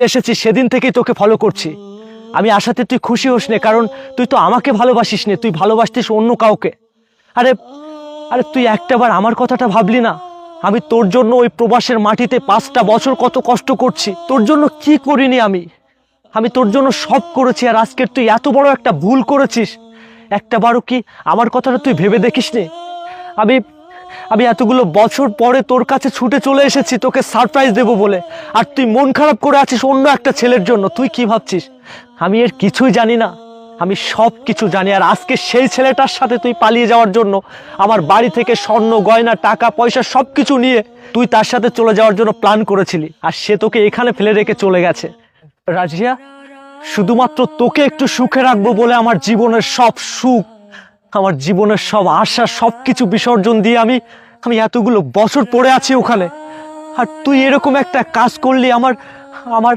এসেছি সেদিন থেকেই তোকে ফলো করছি। আমি আশাতে তুই খুশি হোস নে, কারণ তুই তো আমাকে ভালোবাসিস নে, তুই ভালোবাসতিস অন্য কাউকে। আরে আরে তুই একটাবার আমার কথাটা ভাবলি না? আমি তোর জন্য ওই প্রবাসের মাটিতে 5টা বছর কত কষ্ট করছি, তোর জন্য কি করিনি আমি? আমি তোর জন্য সব করেছি, আর আজকের তুই এত বড় একটা ভুল করেছিস। একটাবারও কি আমার কথাটা তুই ভেবে দেখিস নে? আমি আমি এতগুলো বছর পরে তোর কাছে ছুটে চলে এসেছি তোকে সারপ্রাইজ দেব বলে, আর তুই মন খারাপ করে আছিস অন্য একটা ছেলের জন্য। তুই কি ভাবছিস আমি এর কিছুই জানি না? আমি সব কিছু জানি। আর আজকে সেই ছেলেটার সাথে তুই পালিয়ে যাওয়ার জন্য আমার বাড়ি থেকে স্বর্ণ গয়না টাকা পয়সা সব কিছু নিয়ে তুই তার সাথে চলে যাওয়ার জন্য প্ল্যান করেছিলি, আর সে তোকে এখানে ফেলে রেখে চলে গেছে। রাজিয়া, শুধুমাত্র তোকে একটু সুখে রাখবো বলে আমার জীবনের সব সুখ, আমার জীবনের সব আশা সবকিছু বিসর্জন দিয়ে আমি আমি এতগুলো বছর পড়ে আছি ওখানে। আর তুই এরকম একটা কাজ করলি আমার আমার